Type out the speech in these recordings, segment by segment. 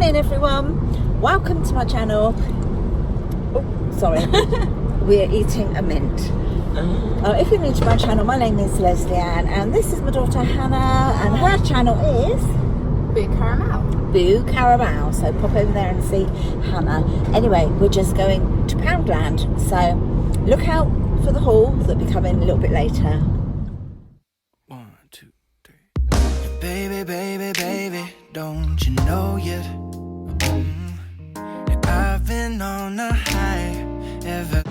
Morning everyone, welcome to my channel. Oh, sorry. We're eating a mint. If you're new to my channel, my name is Leslie Ann and this is my daughter Hannah and her channel is Boo Caramel. So pop over there and see Hannah. Anyway, we're just going to Poundland, so look out for the haul that'll be coming a little bit later. 1, 2, 3. Baby, baby, baby, don't you know yet? That I've been on a high ever.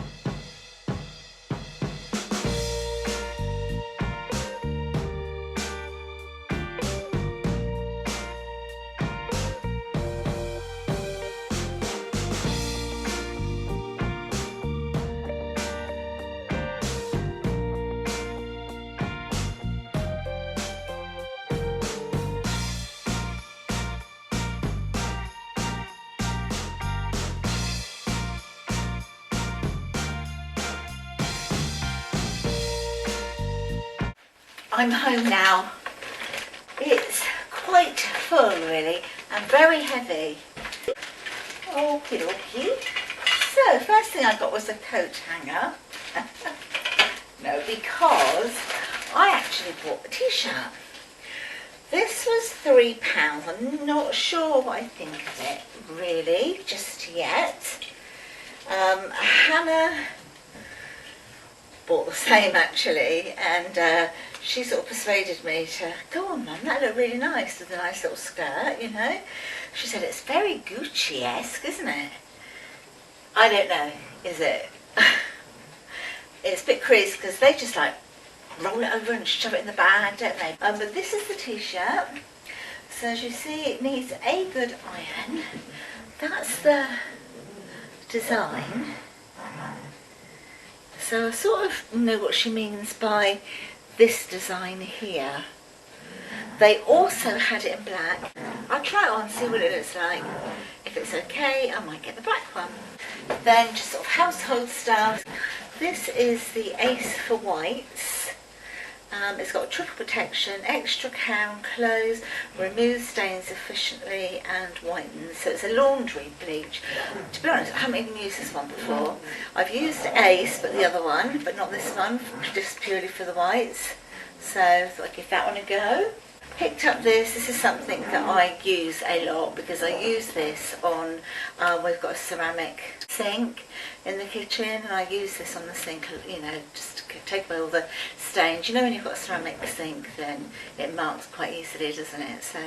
I'm home now. It's quite full really and very heavy. Okie dokie. So first thing I got was a coat hanger. No, because I actually bought a t-shirt. This was £3. I'm not sure what I think of it really just yet. Hannah bought the same actually, and she sort of persuaded me to go on mum, that looked really nice with a nice little skirt, you know. She said it's very Gucci-esque, isn't it? I don't know, is it? It's a bit crazy because they just like roll it over and shove it in the bag, don't they? But this is the t-shirt. So as you see, it needs a good iron. That's the design. So I sort of know what she means by this design here. They also had it in black. I'll try it on, see what it looks like. If it's okay, I might get the black one. Then just sort of household stuff. This is the Ace for Whites. It's got triple protection, extra count, clothes, removes stains efficiently and whitens. So it's a laundry bleach. To be honest, I haven't even used this one before. I've used Ace, but the other one, but not this one, just purely for the whites. So I thought I'd give that one a go. Picked up this. This is something that I use a lot because I use this on, we've got a ceramic sink in the kitchen and I use this on the sink, you know, just to take away all the stains. You know when you've got a ceramic sink then it marks quite easily, doesn't it? So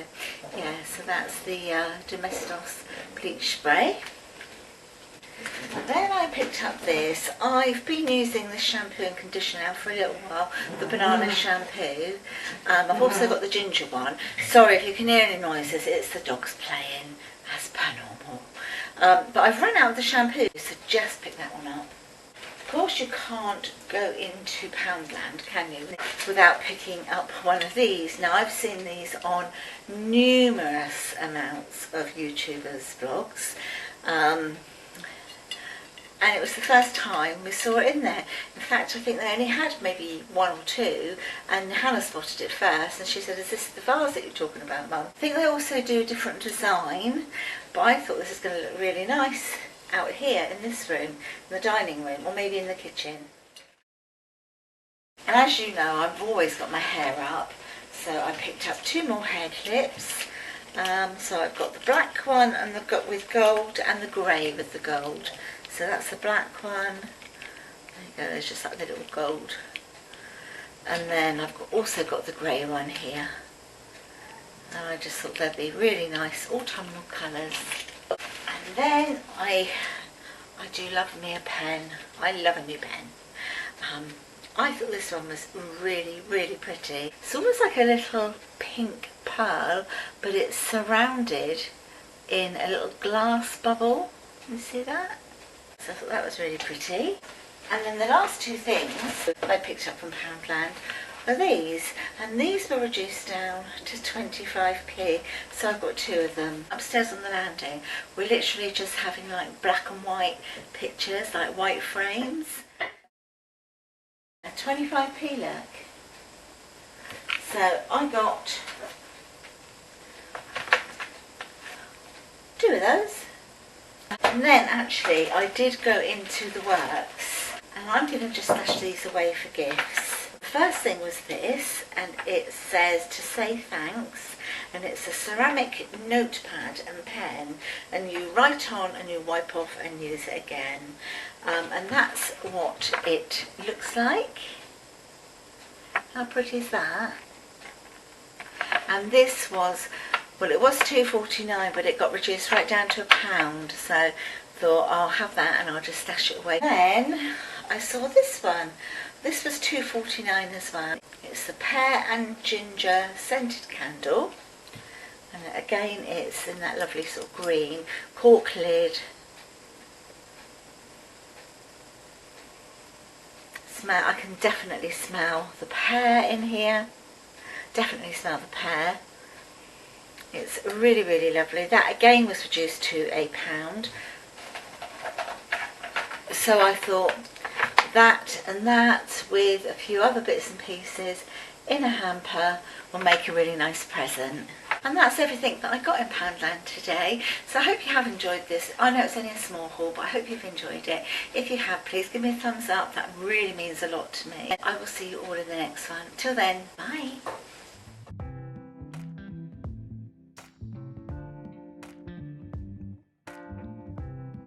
yeah, so that's the Domestos bleach spray. Then I picked up this. I've been using this shampoo and conditioner now for a little while, the banana shampoo. I've also got the ginger one. Sorry if you can hear any noises, it's the dogs playing as per normal. But I've run out of the shampoo, so just pick that one up. Of course you can't go into Poundland, can you, without picking up one of these. Now I've seen these on numerous amounts of YouTubers' vlogs. And it was the first time we saw it in there. In fact, I think they only had maybe one or two, and Hannah spotted it first, and she said, is this the vase that you're talking about, Mum? I think they also do a different design, but I thought this is going to look really nice out here in this room, in the dining room, or maybe in the kitchen. And as you know, I've always got my hair up, so I picked up 2 more hair clips. So I've got the black one and with gold and the grey with the gold. So that's the black one. There you go, there's just like the little gold. And then I've also got the grey one here. And I just thought they'd be really nice autumnal colours. And then I do love me a pen. I love a new pen. I thought this one was really, really pretty. It's almost like a little pink pearl, but it's surrounded in a little glass bubble. Can you see that? So I thought that was really pretty. And then the last 2 things I picked up from Poundland are these. And these were reduced down to 25p. So I've got 2 of them. Upstairs on the landing, we're literally just having like black and white pictures, like white frames. 25p, look. So I got with those. And then actually I did go into the works, and I'm going to just stash these away for gifts. The first thing was this, and it says to say thanks, and it's a ceramic notepad and pen, and you write on and you wipe off and use it again. And that's what it looks like. How pretty is that? And this was, well, it was £2.49, but it got reduced right down to £1, so thought I'll have that and I'll just stash it away. Then I saw this one. This was £2.49 as well. It's the pear and ginger scented candle, and again it's in that lovely sort of green cork lid. I can definitely smell the pear in here. Definitely smell the pear. It's really, really lovely. That again was reduced to £1. So I thought that and that with a few other bits and pieces in a hamper will make a really nice present. And that's everything that I got in Poundland today. So I hope you have enjoyed this. I know it's only a small haul, but I hope you've enjoyed it. If you have, please give me a thumbs up. That really means a lot to me. I will see you all in the next one. Till then, bye.